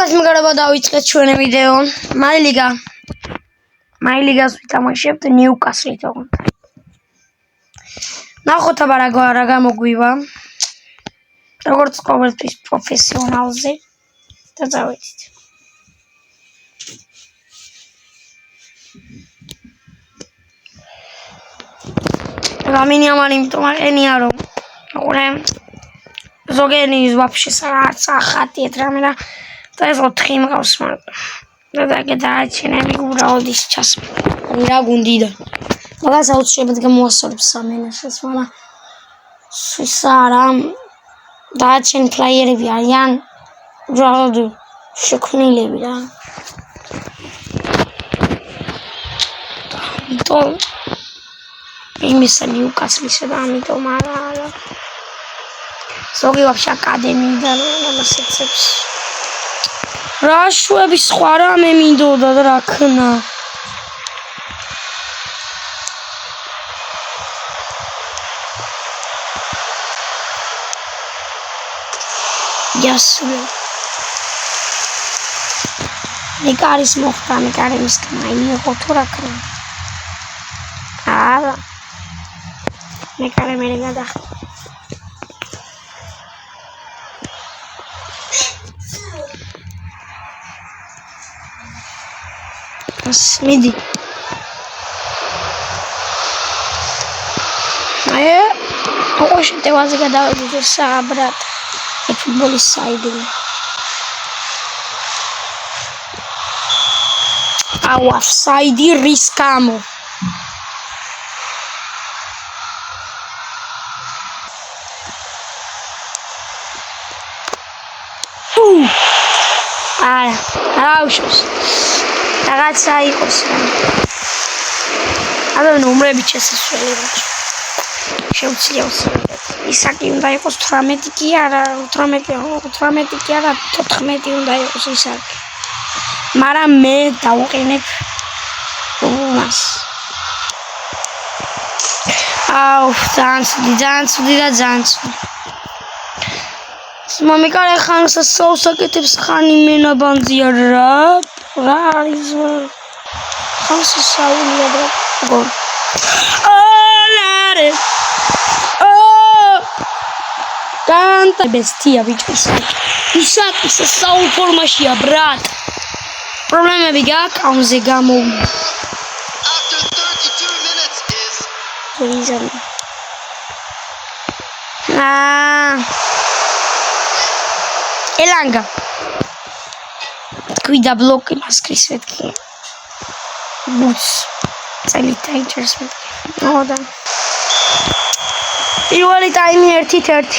მეგობრებო, დავიწყეთ ჩვენი ვიდეო. მაილიგას ვითამაშებთ ნიუკასლით. ნახოთ აბა რა გამოგვივა. როგორც ყოველთვის პროფესიონალზე და წავედით. გამინიამალი იმიტომ აყენია რომ ზოგიერთი ვაფშე რაღაც ახატიეთ რამე და ეს 4 მყავს მაგრამ და გადააჩენები უბრალოდ ის ჩასმული რა გუნდიდა მაგას აუცილებლად გამოასწორებს სამენაშეს მაგრამ სარამ დააჩენ ფლაიერები არიან უბრალოდ შექმნილები რა იმიტომ იმისა ნიუკასლისა და ამიტომ არა ზოგი ვაფშე აკადემიიდან ამასეცებს რა შვები სხვა რამე მინდოდა და რა ქნა იასული მეკარის მოხდა მეკარემის კმაიიღო თუ რა ქნა არა მეკარე მე გადახდა მიდი ოღონდ შეტევაზე გადავედით საბრად ფუტბოლის საიდუმ offside რის გამო არა უშავს რაღაცა იყოს აბა ნომრები შესასვლელი შეუძლია ისაკი უნდა იყოს 18 კი არა 18 კი არა 14 უნდა იყოს ისაკი მაგრამ მე დავუყენებ უმას ძალიან ცუდი მომიკარე ხანს საუსაკეთებს ხანი მენაბანძია რა არის ხანს საულია და გოლ ლარე კანტა ბესტია ბიჭო ისაკი საულ ფორმაშია ბრატ პრობლემები გააკაუნზე გამოვიდა ელანგა ქვიდა ბლოკი მასკრის ვეთქი ბუს წელი ტაიჭერს ვეთქი ნოდა პირველი ტაიმი 1-1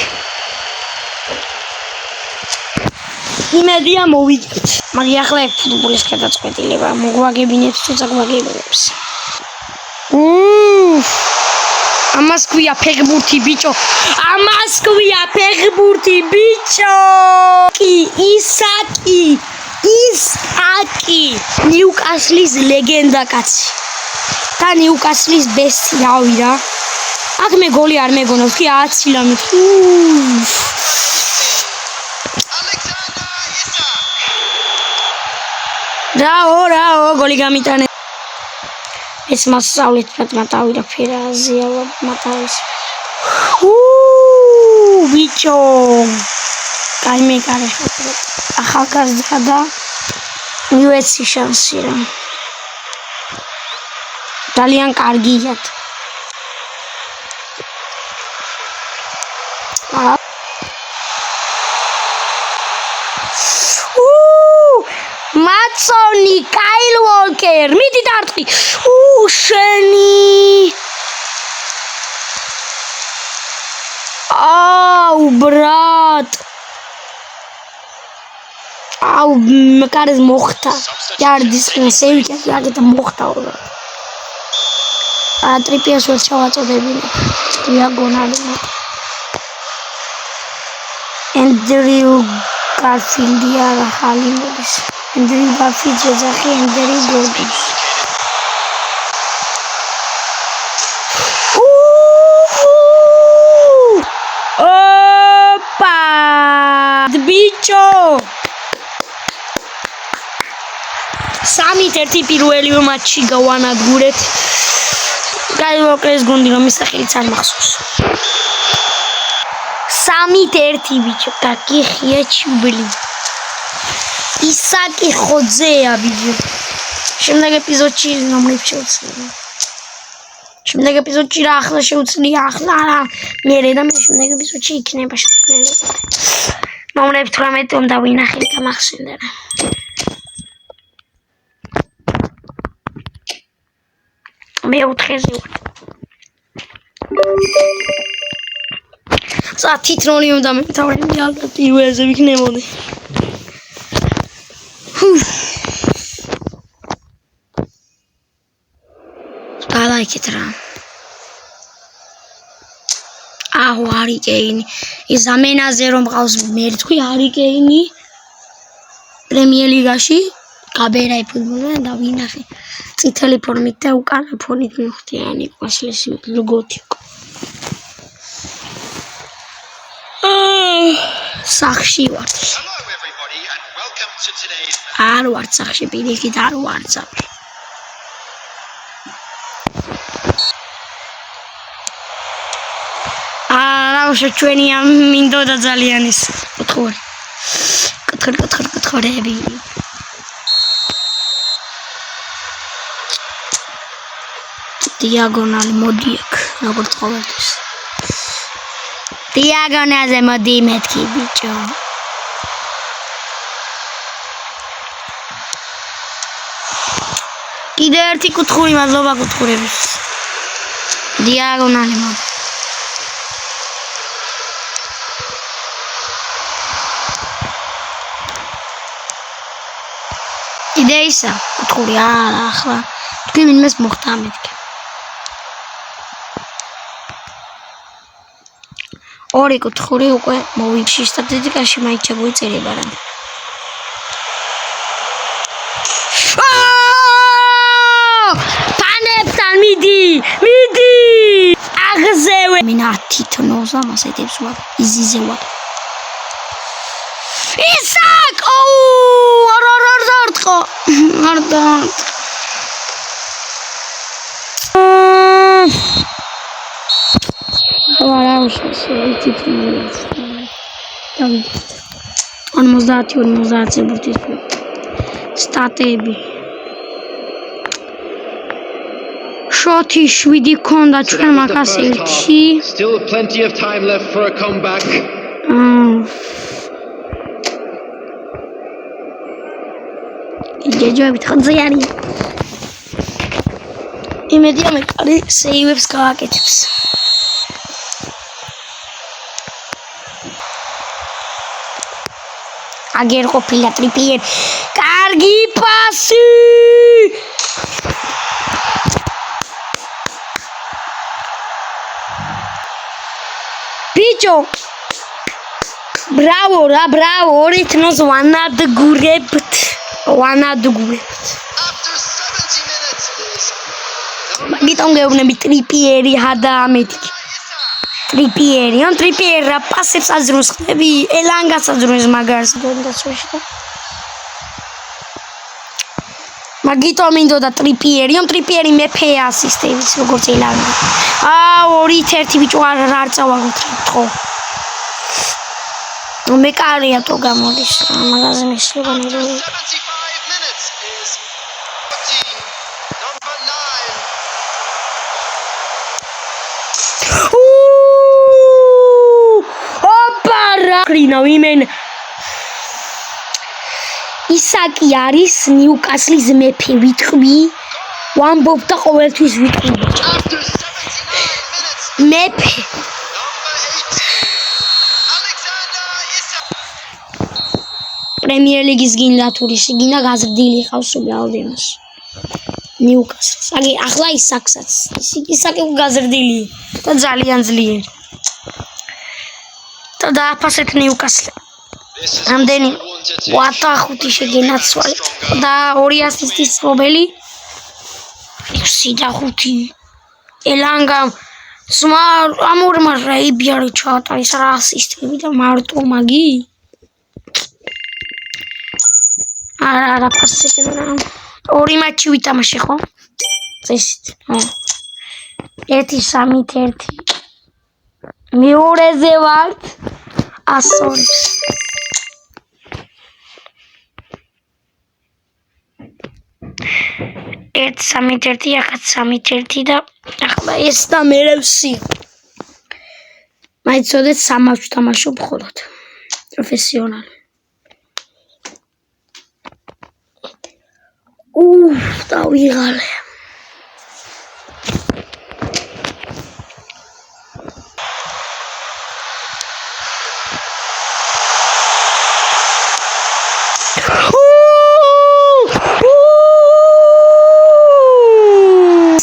იმედია მოვიდეთ მაგრამ ახლა ფუტბოლის გადაწყვეტილება მოგვაგებინეთ თუ წაგვაგებინებს ამას ქვია ფეხბურთი ბიჭო ამას ქვია ფეხბურთი ბიჭო ისაკი ნიუკასლის ლეგენდა კაცი და ნიუკასლის ბესტი რავი რა აქ მე გოლი არ მეგონავს კი აცილა მე რაო გოლი გამიტანე ეს მასწავლეთ მათავი და ფერაზია მათავის ბიჭო კაი მეკარე ახალგაზრდა და მივეცი შანსი რა ძალიან კარგია მაცონი კაილ უოლკერ მიდი დარტყი შენი ბრატ მეკარეს მოხდა ჯარდის სევიჩას აგეთა მოხდა ტრიპიას ვერ ჩავაწოდებინე დიაგონალი ენდრიუ გარფილდი არა ხალიმოდის ენდრიუ გარფილდი ეძახი ენდრიუ გორდონს ბიჭო 3-1 პირველივე მატჩი გავანადგურეთ. გაივოკრეს გუნდი, რომ სახელიც არ მახსოვს. 3-1 ბიჭო, გაგიხია ჩუბლი. ისაკი ხოძეა ბიჭო. შემდეგ ეპიზოდში ნომრებს შეუძლია. შემდეგ ეპიზოდში რა ახლა შეუძლია, ახლა რა. მერე და მე შემდეგ ეპიზოდში იქნება შეუძლია. ნომრებს 18 უნდა ვინახე გამახსენდა რა. მე 4-ზე ვარ. თითრონი უნდა მეთავრები ალბათ პირველზე ვიქნებოდი. დალაიქეთ რა. აუ არი კეინი. ის ამენაზე რომ ყავს მე თქვი არი კეინი პრემიერ ლიგაში გაბერა ფუტბოლია და ვინახე. წითელი ფორმით და უკანა ფონით მივხვდი ან იყვასლესი ლოგოთი. სახში ვარ. არ ვარ სახში, პირიქით არ ვარ სახში. რა ჩვენი მინდოდა ძალიან ის კოთხორები. დიაგონალი მოდი აქ, როგორც ყოველთვის. დიაგონალზე მოდი მეთქი ბიჭო. კიდე ერთი კუთხური მადლობა კუთხურების. დიაგონალი მოდი. კიდე ისა კუთხური არა ახლა. თქვი მინმეს მოხდა მეთქი. ორი კუთხური უკვე მოვიჩი სტატისტიკაში მაინც შეგვიწერება რა. პანებთან მიდი! აღზევე! მინა თითნოზე მასეთებს ვარ. იზიზე ვარ. ისაკ! არდა. სტატები შოთი 7 ქონდა ჩვენ მაგას ერთი. Still plenty of time left for a comeback. ჯეჯოებით ხანზე არის. იმედია მე კარი სეივებს გააკეთებს. აგერ ყოფილა ტრიპიერ. კარგი პასი. ბიჭო. ბრავო რა, ბრავო. ორი თნოს ვანადგურებთ. After 70 minutes is მაგიტომ გეუბნები ტრიპიერი ჰადა ამეთქი. ტრიპიერა პასებს აძროს ხდები, ელანგას აძროს მაგარს გონდაცვეში და მაგითო მინდოდა ტრიპიერი მეფე ასისტების როგორც ელანგა. 2-1 ბიჭო არ წავაგუთხო. მე კარია თო გამოდის მაგაზე მისლობანი რო 75 minutes is 14 number 9. ოპარა კრინა ვიმენ ისაკი არის ნიუკასლის მეფე ვიტყვი ვამბობ და ყოველთვის ვიტყვი After 79 minutes მეფე პრემიერ ლიგის გინდა თურისი გინდა გაზრდილი ხავს უბრალოდემოს ნიუკასლს აგი ახლა ისაკსაც ისაკი გაზრდილი და ძალიან ძლიერი და დააფასეთ ნიუკასლი ამდენი 5 შეგენაცვალე და 2 ასისტის მობილი 6 ელანგა სმა ამურმა რაიბიარი ჩაატარის რა ასისტები და მარტო მაგი არა პასეკენა ორი მატჩი ვითამაშე ხო? წესით. 1-3-1. მეორეზე ვართ 102. ერთ 3-1 ახლა 3-1 და ახლა ეს და მერევსი. მაიცოდეთ 3 მატჩს თამაშობ მხოლოდ. პროფესიონალი. დავიღალე.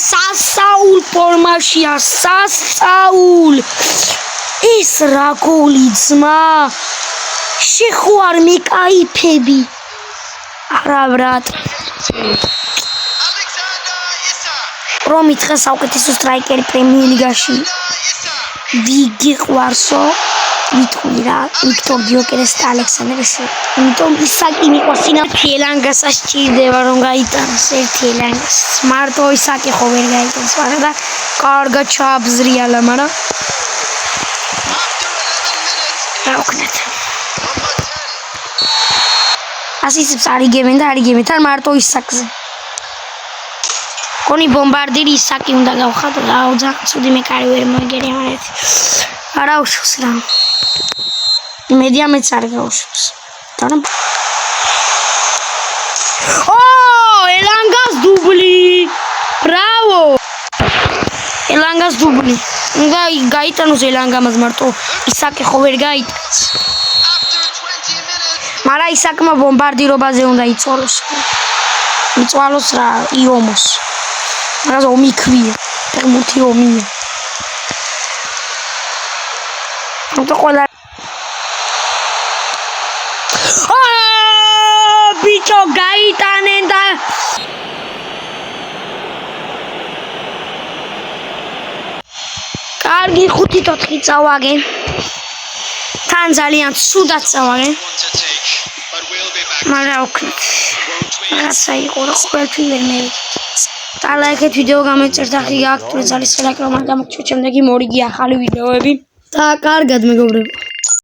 სასაულ ფორმაშია, სასაულ. ეს რა გოლი ძმა. შეხوار მიკაიფები. არა ბრატ. რომ ითხრა საუკეთესო სტრაიკერი პრემიერ ლიგაში. ვიგიყვარსო? ვიტყვი რა, ვიქტორ გიოკერეს და ალექსანდრეს. იმიტომ ისაკი მიყვარს ფინალში ელანგასა სჭირდება რომ გაიტანოს ერთი ელანგას. მარტო ისაკი ხო ვერ გაიტანს, მაგრამ და კარგად ჩააბზრიალა, მაგრამ რა ვქნათ. ასისებს არ იგებენ და არ იგებენ თან მარტო ისაკზე. კონი ბომბარდირი ისაკი უნდა გავხადო და ძალიან ცუდი მეკარი ვერ მოიგერია მარეთ. არა უშავს რა. მედია მეც არ გავუშვებს. და ელანგას დუბლი. ბრავო. ელანგას დუბლი. უნდა გაიტანოს ელანგამას მარტო ისაკი ხო ვერ გაიტანს. მარა ისაკმა ბომბარდირობაზე უნდა იწვალოს. იწვალოს რა იომოს. მაგრამ ომი ქვია. ფეხბურთი ომია. უნდა ყველა ბიჭო გაიტანენ და კარგი 5-4 წავაგე. თან ძალიან ცუდად წავაგე. მაგრამ ვქნით. რაღაცა იყო რა ყველაფერი ვერ მევიდა. და ლაიქეთ ვიდეო გამოიწერთ და ხი გააქვთ ძალის ლაიქ რომ არ გამოგჩვენოთ შემდეგი მორიგი ახალი ვიდეოები. და კარგად მეგობრებო.